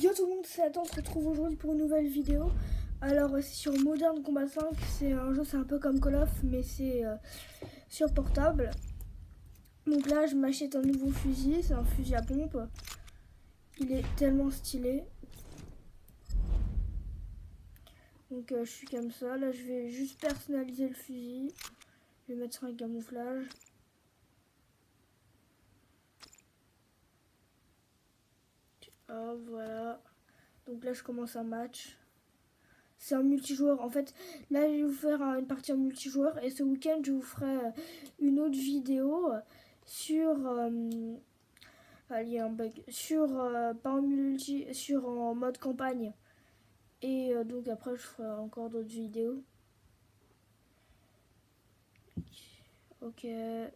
Yo tout le monde, c'est Nathan, on se retrouve aujourd'hui pour une nouvelle vidéo. Alors c'est sur Modern Combat 5, c'est un jeu, c'est un peu comme Call of, mais c'est sur portable. Donc là je m'achète un nouveau fusil, c'est un fusil à pompe. Il est tellement stylé. Donc je suis comme ça, là je vais juste personnaliser le fusil. Je vais mettre sur un camouflage. Ah voilà. Donc là je commence un match. C'est un multijoueur. En fait, là, je vais vous faire une partie en multijoueur. Et ce week-end, je vous ferai une autre vidéo sur... il y a un bug. Sur, pas en multi, sur en mode campagne. Et donc après, je ferai encore d'autres vidéos. Ok. Je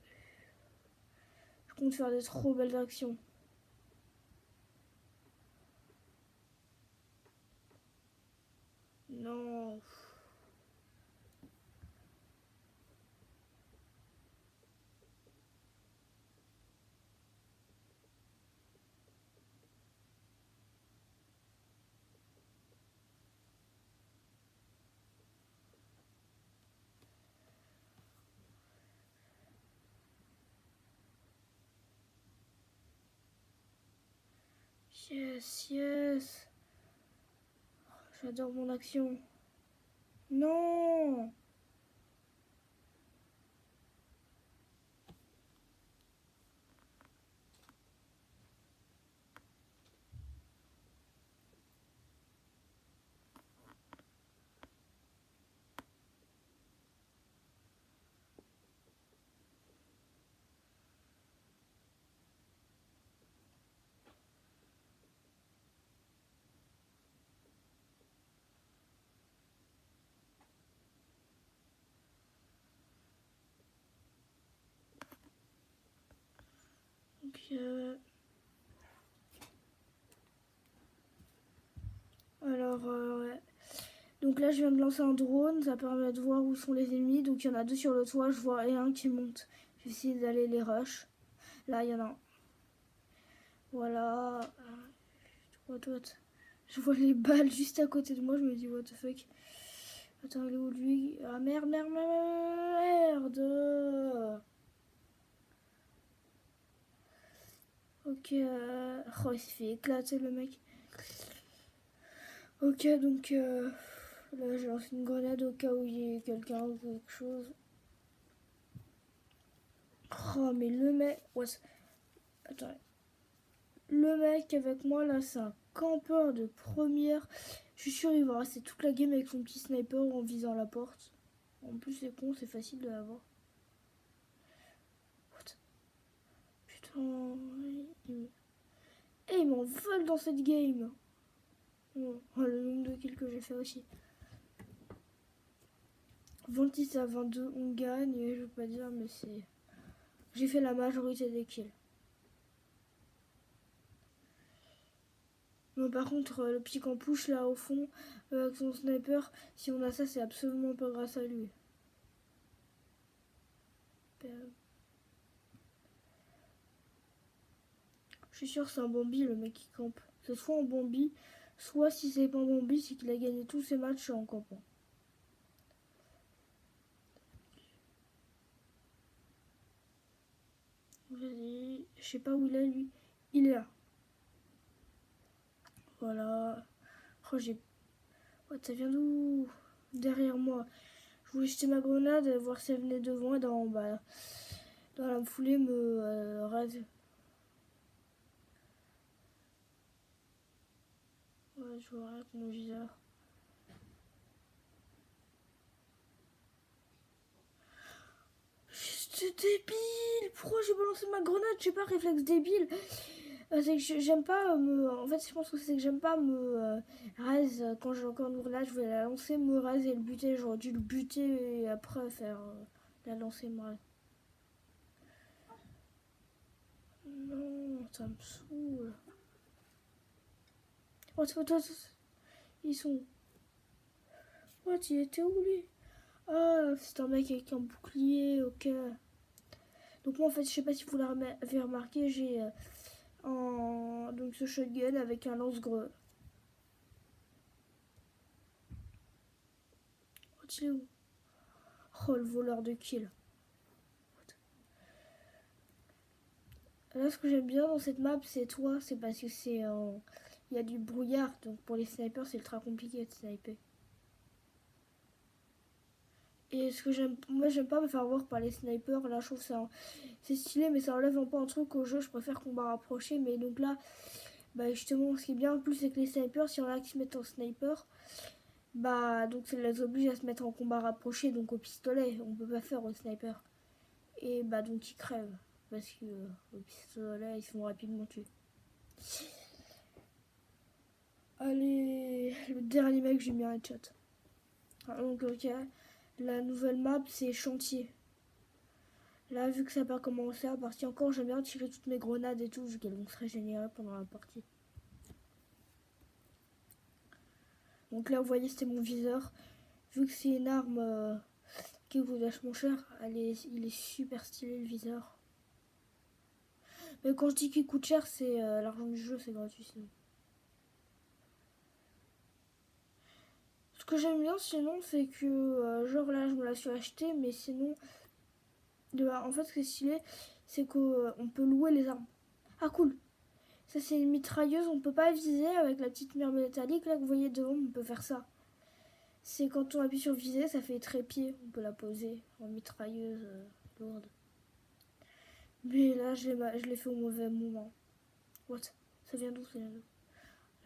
compte faire des trop belles actions. Non. Yes, yes. J'adore mon action. Non. Donc, alors, ouais. Donc là, je viens de lancer un drone, ça permet de voir où sont les ennemis. Donc il y en a deux sur le toit, je vois un qui monte. Je vais essayer d'aller les rush. Là, il y en a un. Voilà. Je vois les balles juste à côté de moi, je me dis what the fuck. Attends, il est où lui? Ah merde, merde, merde. Ok, oh, il s'est fait éclater le mec. Ok, donc là, je lance une grenade au cas où il y ait quelqu'un ou quelque chose. Oh, mais le mec. What? Attends. Le mec avec moi là, c'est un campeur de première. Je suis sûr il va rester toute la game avec son petit sniper en visant la porte. En plus c'est con, c'est facile de l'avoir. What? Putain. Il m'en vole dans cette game. Oh, le nombre de kills que j'ai fait aussi. 26 à 22, on gagne. Et je veux pas dire, mais c'est... J'ai fait la majorité des kills. Bon, par contre, le petit campouche là au fond, avec son sniper, si on a ça, c'est absolument pas grâce à lui. Je suis sûr que c'est un Bambi le mec qui campe. C'est soit un Bambi, soit si c'est pas un Bambi, c'est qu'il a gagné tous ses matchs en campant. Vas-y, je sais pas où il est lui. Il est là. Voilà. Oh j'ai... Oh, ça vient d'où? Derrière moi. Je voulais jeter ma grenade, voir si elle venait devant et dans la foulée me rase. Ouais, je vois rien avec mon viseur. C'est débile! Pourquoi j'ai balancé ma grenade? Je sais pas, réflexe débile. C'est que j'aime pas me... En fait, je pense que c'est que j'aime pas me raise quand j'ai encore une grenade. Je voulais la lancer, me raser et le buter. J'aurais dû le buter et après faire la lancer, moi. Non, ça me saoule. What, ils sont... What, il était où lui? Ah, c'est un mec avec un bouclier, ok. Donc moi en fait, je sais pas si vous l'avez remarqué, j'ai donc ce shotgun avec un lance-greux. Il est où? Oh, le voleur de kill. Là, ce que j'aime bien dans cette map, c'est toi. C'est parce que c'est il y a du brouillard. Donc pour les snipers, c'est ultra compliqué de sniper. Et ce que moi j'aime pas me faire voir par les snipers. Là, je trouve ça c'est stylé, mais ça enlève un peu un truc au jeu. Je préfère combat rapproché. Mais donc là, bah justement, ce qui est bien en plus, c'est que les snipers, si on a qui se mettent en sniper, bah donc ça les oblige à se mettre en combat rapproché, donc au pistolet. On peut pas faire au sniper. Et bah donc ils crèvent. Parce que au pistolet, ils sont rapidement tués. Allez, le dernier mec, j'ai mis un headshot. Donc ok, la nouvelle map, c'est chantier. Là, vu que ça n'a pas commencé à partir encore, j'aime bien tirer toutes mes grenades et tout, vu qu'elles vont se régénérer pendant la partie. Donc là, vous voyez, c'était mon viseur. Vu que c'est une arme qui coûte vachement cher, il est super stylé le viseur. Mais quand je dis qu'il coûte cher, c'est l'argent du jeu, c'est gratuit sinon. Ce que j'aime bien sinon, c'est que, genre là, je me la suis acheté, mais sinon, en fait, ce qui est stylé, c'est qu'on peut louer les armes. Ah, cool! Ça, c'est une mitrailleuse, on peut pas viser avec la petite mire métallique là que vous voyez devant, on peut faire ça. C'est quand on appuie sur viser, ça fait trépied, on peut la poser en mitrailleuse lourde. Mais là, je l'ai fait au mauvais moment. What? Ça vient d'où? Ça vient d'où?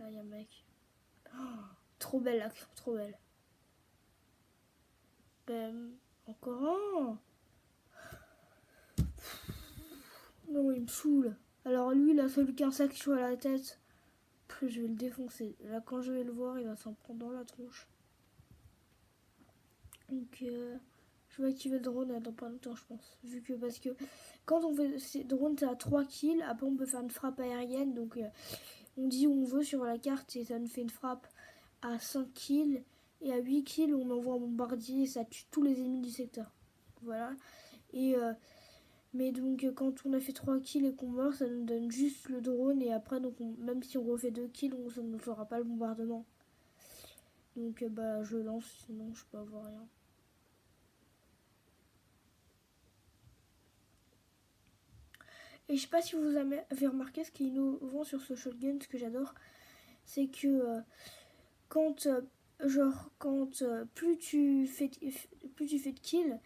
Là, il y a un mec. Oh, trop belle l'action, trop belle. Ben, encore un. Non, il me saoule. Alors lui, il a celui qui a un sac sur la tête. Je vais le défoncer. Là, quand je vais le voir, il va s'en prendre dans la tronche. Donc, je vais activer le drone dans pas longtemps, je pense. Vu que, parce que quand on fait ces drones, c'est à 3 kills. Après, on peut faire une frappe aérienne. Donc, on dit où on veut sur la carte et ça nous fait une frappe à 5 kills. Et à 8 kills, on envoie un bombardier et ça tue tous les ennemis du secteur. Voilà. Et mais donc quand on a fait 3 kills et qu'on meurt, ça nous donne juste le drone. Et après, donc même si on refait 2 kills, ça ne fera pas le bombardement. Donc bah je lance, sinon je peux avoir rien. Et je sais pas si vous avez remarqué, ce qui est innovant sur ce shotgun, ce que j'adore, c'est que quand plus tu fais de kills,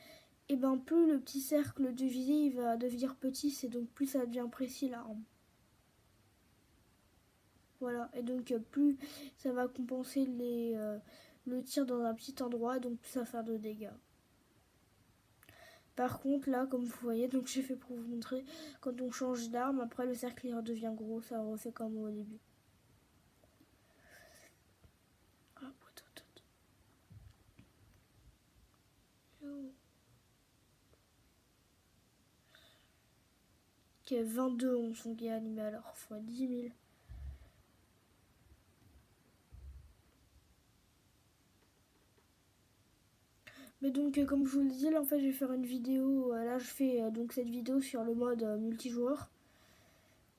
et ben plus le petit cercle de visée il va devenir petit, c'est donc plus ça devient précis l'arme. Voilà, et donc plus ça va compenser le tir dans un petit endroit, donc plus ça va faire de dégâts. Par contre là, comme vous voyez, donc j'ai fait pour vous montrer, quand on change d'arme, après le cercle il redevient gros, ça refait comme au début. Ok, 22 on sont gains animés alors, fois 10 000. Mais donc comme je vous le dis, là en fait je vais faire une vidéo, là je fais donc cette vidéo sur le mode multijoueur.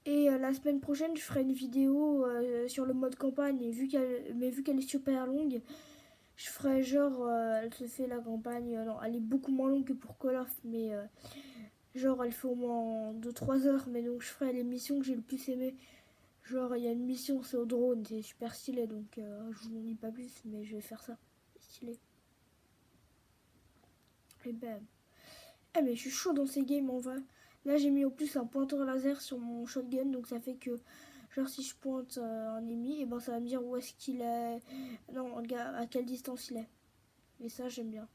Et la semaine prochaine je ferai une vidéo sur le mode campagne, et vu qu'elle est super longue, je ferai genre, elle se fait la campagne, non elle est beaucoup moins longue que pour Call of, mais genre elle fait au moins 2-3 heures, mais donc je ferai les missions que j'ai le plus aimé. Genre il y a une mission, c'est au drone, c'est super stylé, donc je vous en dis pas plus, mais je vais faire ça, c'est stylé. Et ben, mais je suis chaud dans ces games en vrai. Là j'ai mis au plus un pointeur laser sur mon shotgun, donc ça fait que genre si je pointe un ennemi, et ben ça va me dire où est-ce qu'il est, non à quelle distance il est. Et ça j'aime bien.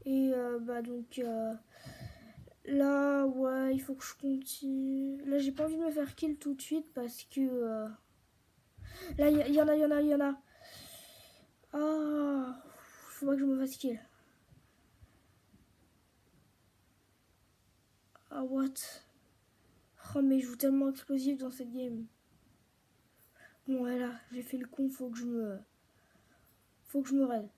Et bah donc là ouais il faut que je continue. Là j'ai pas envie de me faire kill tout de suite parce que là il y en a. Ah, faut pas que je me fasse kill. Ah what? Oh mais je joue tellement explosif dans cette game. Bon voilà, j'ai fait le con, faut que je me raide.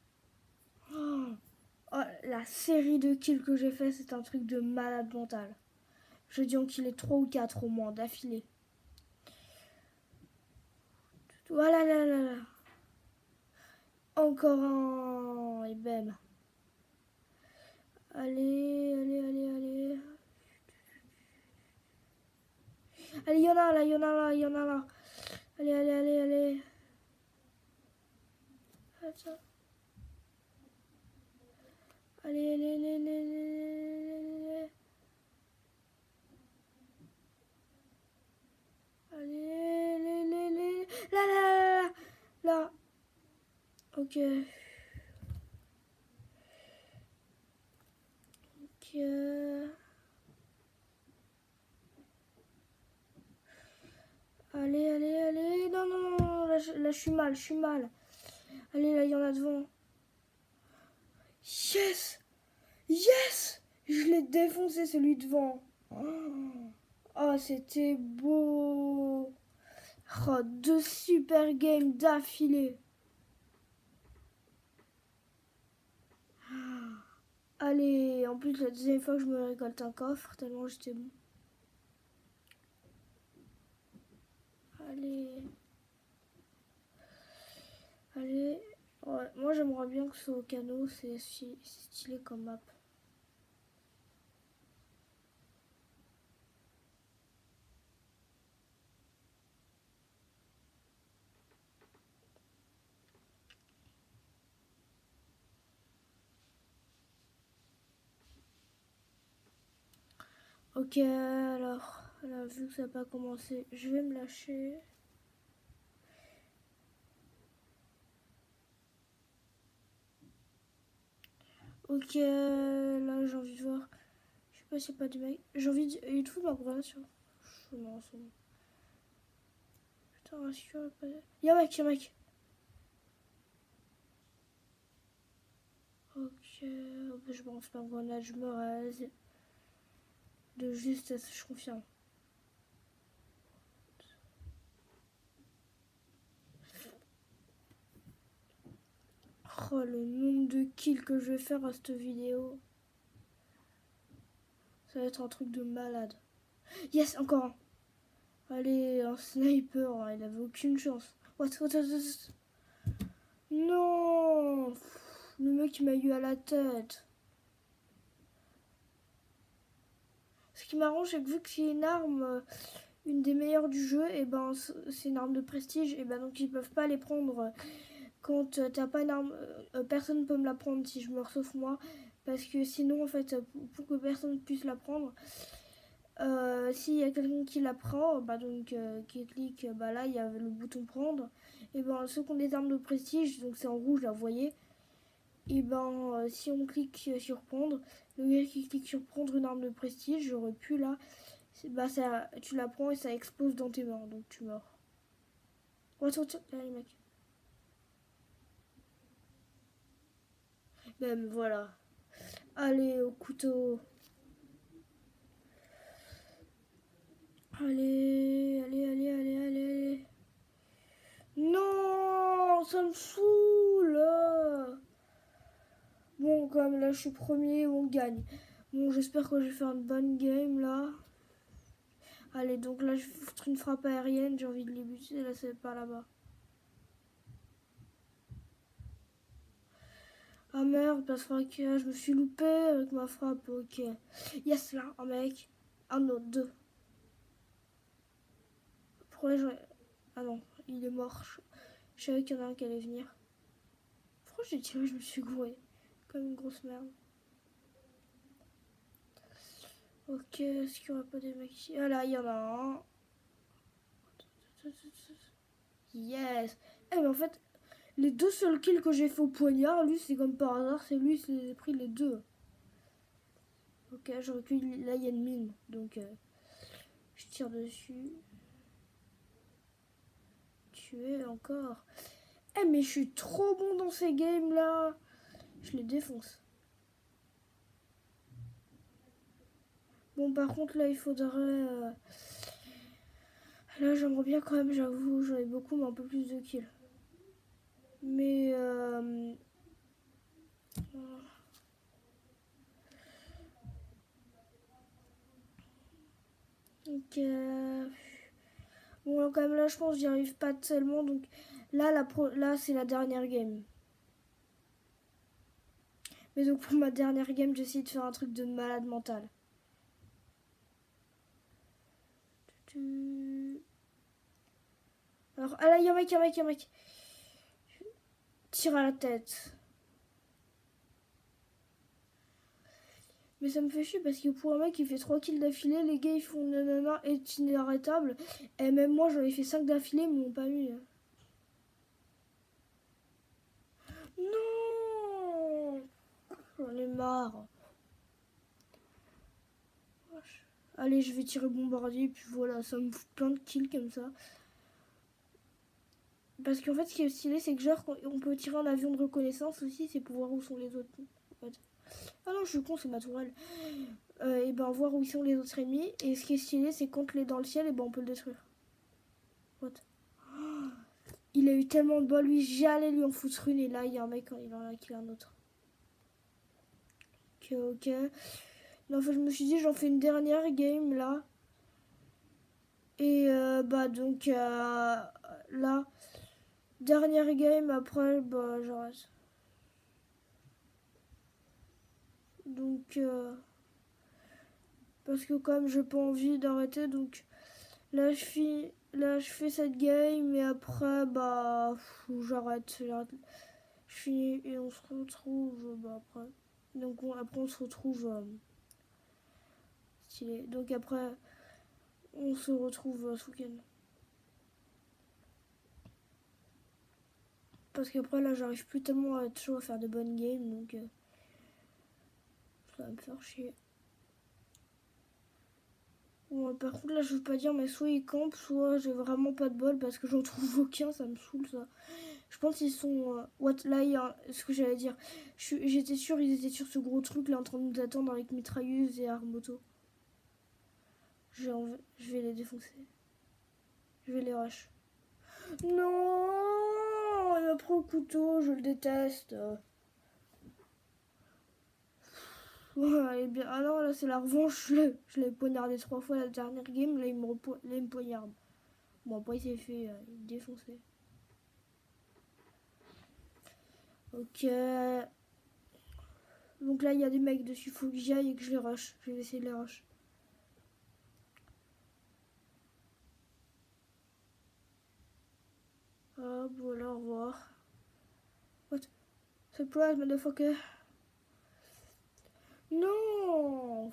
Oh, la série de kills que j'ai fait, c'est un truc de malade mental. Je dis qu'il est 3 ou 4 au moins d'affilée. Voilà là là là. Encore un. Et bam. Allez, allez, allez, allez. Allez, il y en a là, il y en a là, il y en a là. Allez, allez, allez, allez. Attends. Allez, allez, allez, allez, allez. Allez, allez, allez, allez. Là, là, là, là. Là. Ok. Ok. Allez, allez, allez. Non, non, non, non. Là, je suis mal, je suis mal. Allez, là, il y en a devant. Yes! Yes! Je l'ai défoncé, celui devant. Oh, c'était beau. Oh, 2 super games d'affilée. Allez, en plus, la deuxième fois que je me récolte un coffre, tellement j'étais bon. Allez. Allez. Ouais, moi, j'aimerais bien que ce soit au canot, c'est stylé comme map. Ok, alors, là, vu que ça n'a pas commencé, je vais me lâcher. Ok, là, j'ai envie de voir. Je sais pas s'il n'y a pas de mec. J'ai envie de. Il te fout ma grenade sur. Non, c'est bon. Putain, est-ce qu'il y a pas de. Y'a un mec, y'a un mec. Ok, je balance pas ma grenade, je me rase. De justesse, je confirme. Oh, le nombre de kills que je vais faire à cette vidéo. Ça va être un truc de malade. Yes, encore un. Allez, un sniper, hein, il avait aucune chance. What? Non! Le mec il m'a eu à la tête. Ce qui m'arrange, c'est que vu que c'est une arme, une des meilleures du jeu, et ben c'est une arme de prestige, et ben donc ils peuvent pas les prendre quand t'as pas une arme. Personne peut me la prendre si je meurs sauf moi, parce que sinon en fait pour que personne puisse la prendre, s'il y a quelqu'un qui la prend, bah donc qui clique, bah là il y a le bouton prendre, et ben ceux qui ont des armes de prestige, donc c'est en rouge là vous voyez, et ben si on clique sur prendre, le gars qui clique sur prendre une arme de prestige, j'aurais pu là, bah ça, tu la prends et ça explose dans tes mains, donc tu meurs. Ouais, tiens, tiens, là les mecs. Même voilà. Allez au couteau. Allez, allez, allez, allez, allez. Non, ça me saoule. Bon, quand même, là, je suis premier, on gagne. Bon, j'espère que je vais faire une bonne game, là. Allez, donc là, je vais foutre une frappe aérienne. J'ai envie de les buter. Là, c'est pas là-bas. Ah merde, parce que je me suis loupé avec ma frappe. Ok. Yes, là, un mec. Un autre, deux. Pourquoi je... Ah non, il est mort. Je savais qu'il y en a un qui allait venir. Pourquoi j'ai tiré, je me suis gouré. Comme une grosse merde. Ok, est-ce qu'il n'y aurait pas des mecs ici? Ah là, il y en a un. Yes. Eh mais en fait, les 2 seuls kills que j'ai fait au poignard, lui c'est comme par hasard, c'est lui qui a pris les 2. Ok, je recule, là il y a une mine, donc je tire dessus. Tuer encore. Eh mais je suis trop bon dans ces games là. Je les défonce. Bon par contre là il faudrait... Là j'aimerais bien quand même, j'avoue, j'en ai beaucoup mais un peu plus de kills. Mais... Donc, bon, quand même, là, je pense que j'y arrive pas tellement. Donc, là, là c'est la dernière game. Mais donc, pour ma dernière game, j'essaie de faire un truc de malade mental. Alors, ah là, il y a un mec. Tire à la tête. Mais ça me fait chier parce que pour un mec qui fait 3 kills d'affilée, les gars ils font nanana est inarrêtable. Et même moi j'en ai fait 5 d'affilée, mais ils m'ont pas mis. Non, j'en ai marre. Allez, je vais tirer bombardier, puis voilà, ça me fout plein de kills comme ça. Parce qu'en fait, ce qui est stylé, c'est que genre, on peut tirer en avion de reconnaissance aussi, c'est pour voir où sont les autres. En fait. Ah non, je suis con, c'est ma tourelle. Et ben, voir où sont les autres ennemis. Et ce qui est stylé, c'est quand il est dans le ciel, et ben, on peut le détruire. What? Il a eu tellement de bol, lui, j'allais lui en foutre une, et là, il y a un mec, il en a killé un autre. Ok. Non, en fait, je me suis dit, j'en fais une dernière game, là. Et bah, donc, là, dernière game, après, bah, j'arrête. Donc, parce que quand même, j'ai pas envie d'arrêter, donc là, je fais cette game, et après, bah, j'arrête. Je finis, et on se retrouve, bah, après. Donc, après, on se retrouve, stylé. Donc, après, on se retrouve ce week-end. Parce qu'après, là, j'arrive plus tellement à être chaud à faire de bonnes games, donc ça va me faire chier. Bon, par contre, là, je veux pas dire, mais soit ils campent, soit j'ai vraiment pas de bol parce que j'en trouve aucun, ça me saoule ça. Je pense qu'ils sont. Là, il y a ce que j'allais dire. J'étais sûre, ils étaient sur ce gros truc là en train de nous attendre avec mitrailleuse et armes auto. Je vais les défoncer. Je vais les rush. Non, il m'a pris au couteau, je le déteste. Ouais, bien. Ah non, là c'est la revanche. Je l'ai poignardé 3 fois la dernière game, là il me poignarde. Bon, après il s'est fait défoncer. Ok. Donc là il y a des mecs dessus, faut que j'y aille et que je les rush. Je vais essayer de les rush. Hop, voilà, au revoir. What? Surprise, motherfucker. Non,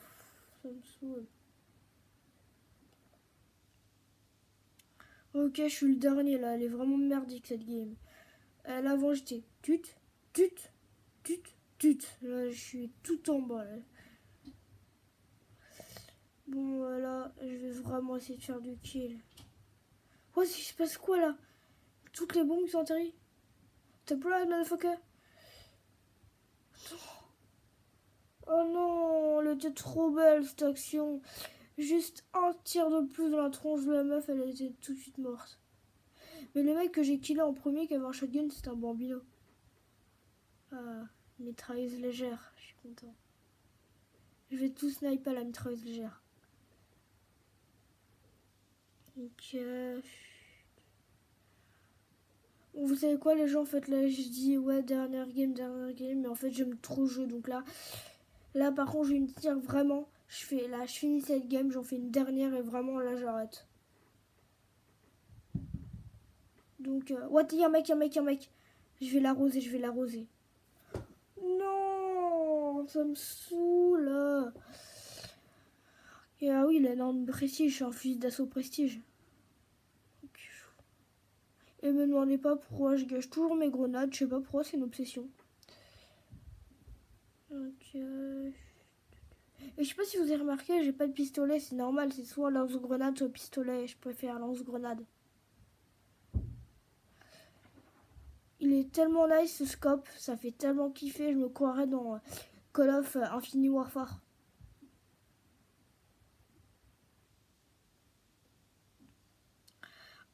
ça me saoule. Ok, je suis le dernier là, elle est vraiment merdique cette game. L'avant j'étais tut, tut, tut, tut. Là je suis tout en bas là. Bon voilà, je vais vraiment essayer de faire du kill. Oh, il se passe quoi là? Toutes les bombes sont atterries. Surprise, motherfucker. Oh non, elle était trop belle cette action. Juste un tir de plus dans la tronche de la meuf, elle était tout de suite morte. Mais le mec que j'ai killé en premier qui avait un shotgun, c'était un bambino. Ah, mitrailleuse légère, je suis content. Je vais tout sniper à la mitrailleuse légère. Ok. Vous savez quoi les gens, en fait là je dis ouais dernière game, mais en fait j'aime trop le jeu, donc là par contre je vais me dire vraiment, je finis cette game, j'en fais une dernière et vraiment là j'arrête. Donc what, il y a un mec. Je vais l'arroser. Non, ça me saoule. Et ah oui, il a énorme prestige, je suis un fusil d'assaut prestige. Et me demandez pas pourquoi je gâche toujours mes grenades, je sais pas pourquoi, c'est une obsession. Ok. Et je sais pas si vous avez remarqué, j'ai pas de pistolet, c'est normal, c'est soit lance-grenade, soit pistolet, je préfère lance-grenade. Il est tellement nice ce scope, ça fait tellement kiffer, je me croirais dans Call of Infinite Warfare.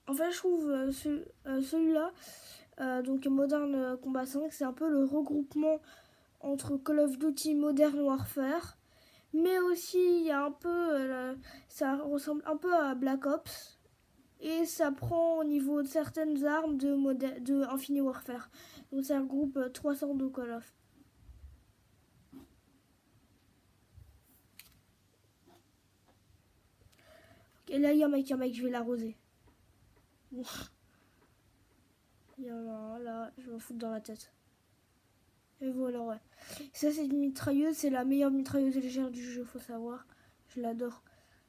En fait, je trouve celui-là, donc Modern Combat 5, c'est un peu le regroupement entre Call of Duty Modern Warfare Mais aussi, il y a un peu, ça ressemble un peu à Black Ops. Et ça prend au niveau de certaines armes de Infinite Warfare. Donc ça regroupe 300 de Call of. Et là, il y a un mec, je vais l'arroser. Bon. Il y en a un là, je vais me foutre dans la tête. Et voilà, ouais. Ça, c'est une mitrailleuse, c'est la meilleure mitrailleuse légère du jeu, faut savoir. Je l'adore.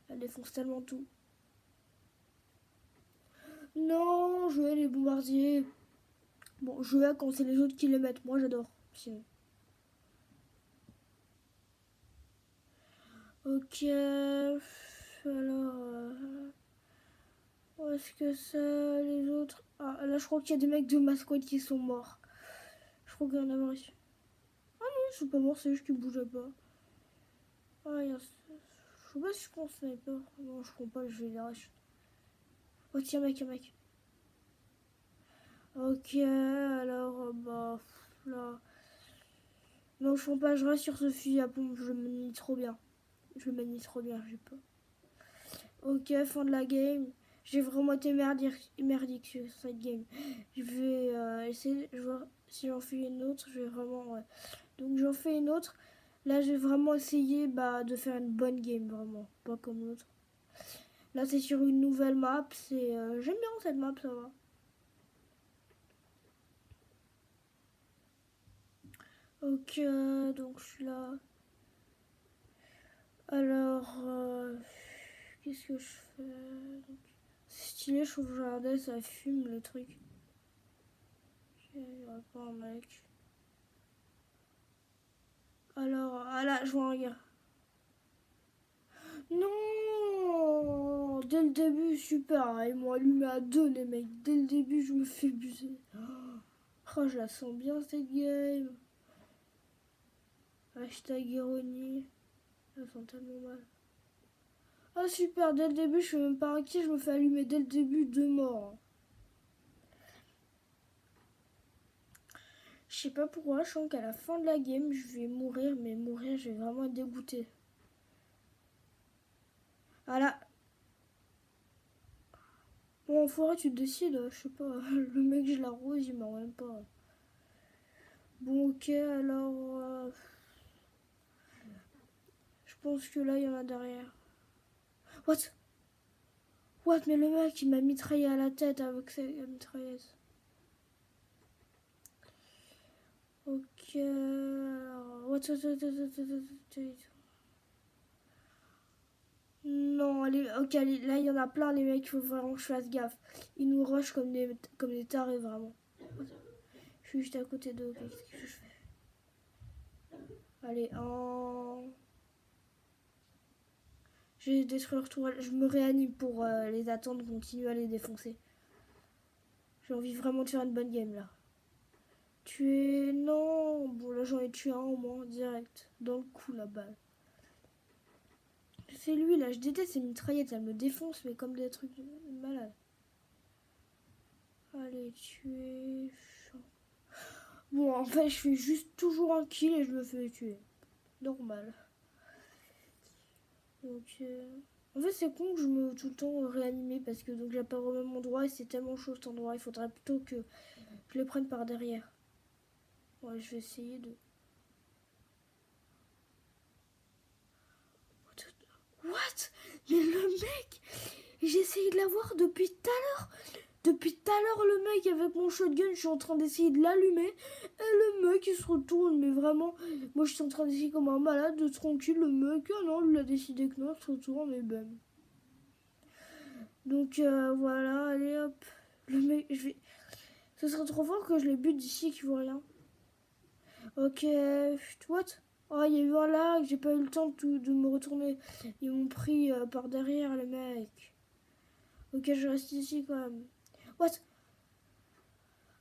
Elle défonce tellement tout. Non, je hais les bombardiers. Bon, je hais quand c'est les autres qui les mettent. Moi, j'adore. Sinon. Ok. Alors. Où est-ce que c'est les autres? Ah, là, je crois qu'il y a des mecs de ma squad qui sont morts. Je crois qu'il y en a marre ici. Ah non, ils sont pas morts, c'est juste qu'ils bougeaient pas. Ah, il y a... Je sais pas si je prends sniper. Non, je prends pas, je vais les rush. Oh, tiens, mec, un mec. Ok, alors, bah, là. Non, je prends pas, je reste sur ce fusil à pompe, je le manie trop bien. Je le manie trop bien, j'ai pas. Ok, fin de la game. J'ai vraiment été merdique sur cette game. Je vais essayer, je vais voir si j'en fais une autre, je vais vraiment... Ouais. Donc j'en fais une autre. Là, j'ai vraiment essayé de faire une bonne game, vraiment. Pas comme l'autre. Là, c'est sur une nouvelle map. J'aime bien cette map, ça va. Ok, donc je suis là. Alors, qu'est-ce que je fais? C'est stylé, je trouve que jardin, ça fume le truc. Ok, il n'y aura pas un mec. Alors, ah là, je vois un gars. Non! Dès le début, super. Ils m'ont allumé à deux, les mecs. Dès le début, je me fais buser. Oh, je la sens bien, cette game. Hashtag ironie. Je la sent tellement mal. Ah, super. Dès le début, je suis même pas inquiet. Je me fais allumer dès le début, deux morts. Je sais pas pourquoi. Je sens qu'à la fin de la game, je vais mourir. Mais mourir, je vais vraiment être dégoûté. Ah là. Bon, en forêt, tu te décides. Je sais pas. Le mec, je l'arrose, il m'en même pas. Bon, ok, alors... je pense que là, il y en a derrière. What? What? Mais le mec, il m'a mitraillé à la tête avec sa mitrailleuse. Ok, alors... What? Non, allez, ok, allez, là, il y en a plein, les mecs, il faut vraiment que je fasse gaffe. Ils nous rushent comme des tarés, vraiment. Je suis juste à côté d'eux, ok, qu'est-ce que je fais? Allez, je vais détruire leur tourelle. Je me réanime pour les attendre, continuer à les défoncer. J'ai envie vraiment de faire une bonne game, là. Tuer... Non. Bon, là, j'en ai tué un au moins, direct. Dans le cou, la balle. C'est lui, là. Je déteste ces mitraillettes. Elles me défoncent, mais comme des trucs de malade. Allez, tuer... Bon, en fait, je fais juste toujours un kill et je me fais tuer. Normal. Donc... En fait, c'est con que je me tout le temps réanimer parce que donc j'ai pas au même endroit et c'est tellement chaud cet endroit. Il faudrait plutôt que je les prenne par derrière. Ouais, je vais essayer de... What? Mais le mec, j'ai essayé de l'avoir depuis tout à l'heure. Depuis tout à l'heure, le mec avec mon shotgun, je suis en train d'essayer de l'allumer. Et le mec, il se retourne. Mais vraiment, moi, je suis en train d'essayer comme un malade, de tranquille. Le mec, ah non, il a décidé que non, il se retourne et bam. Donc voilà, allez hop. Le mec, je vais... Ce serait trop fort que je les bute d'ici qu'il voit rien. Ok, what? Oh, il y a eu un lag, j'ai pas eu le temps de me retourner. Ils m'ont pris par derrière, les mecs. Ok, je reste ici quand même. What?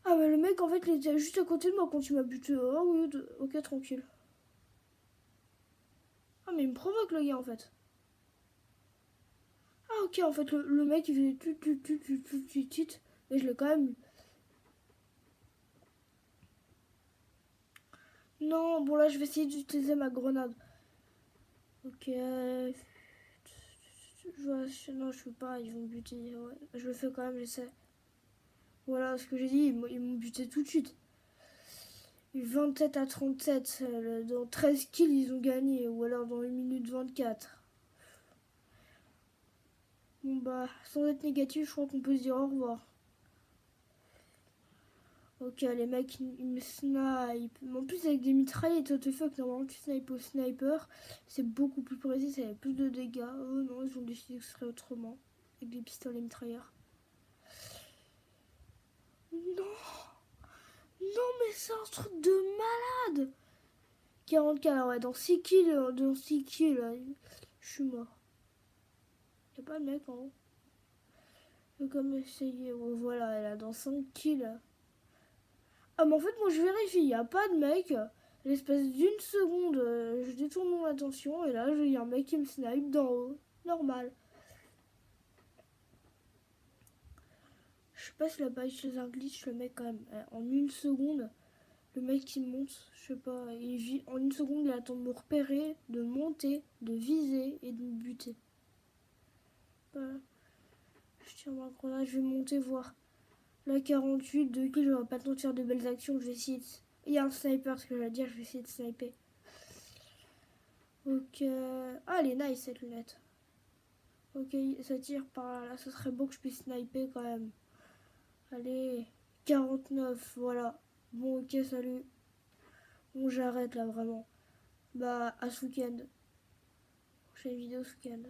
Ah, mais le mec, en fait, il était juste à côté de moi quand il m'a buté. Oh oui, ok, tranquille. Ah, mais il me provoque, le gars, en fait. Ah, ok, en fait, le mec, il faisait tut. Mais je l'ai quand même eu. Non, bon, là, je vais essayer d'utiliser ma grenade. Ok. Non, je peux pas, ils vont me buter. Ouais. Je le fais quand même, j'essaie. Voilà ce que j'ai dit, ils m'ont buté tout de suite. 27 à 37, dans 13 kills, ils ont gagné. Ou alors dans 1 minute 24. Bon bah, sans être négatif, je crois qu'on peut se dire au revoir. Ok, les mecs, ils me snipe. Mais en plus, avec des mitraillettes, what the fuck, normalement, tu snipes au sniper. C'est beaucoup plus précis, ça fait plus de dégâts. Oh non, ils ont décidé que ce serait autrement. Avec des pistolets mitrailleurs. Non, non, mais c'est un truc de malade. 40 alors ouais, dans 6 kills, je suis mort. Y'a pas de mec en haut. Je vais comme essayer. Oh, voilà, elle a dans 5 kills. Ah, mais en fait, moi je vérifie, y a pas de mec. L'espace d'une seconde, je détourne mon attention et là, il y a un mec qui me snipe d'en haut. Normal. Je sais pas si la balle chez un glitch, le mec quand même. En 1 seconde, le mec qui monte, je sais pas, en 1 seconde, il attend de me repérer, de monter, de viser et de me buter. Voilà. Je tire ma grenade, je vais monter voir. Là, 48, 2 kills, je vais pas le temps de faire de belles actions, je vais essayer de... Il y a un sniper, ce que je vais dire, je vais essayer de sniper. Ok. Ah, elle est nice cette lunette. Ok, ça tire par là. Ça serait beau que je puisse sniper quand même. Allez, 49, voilà. Bon, ok, salut. Bon, j'arrête là vraiment. Bah, à ce week-end. Prochaine vidéo ce week-end.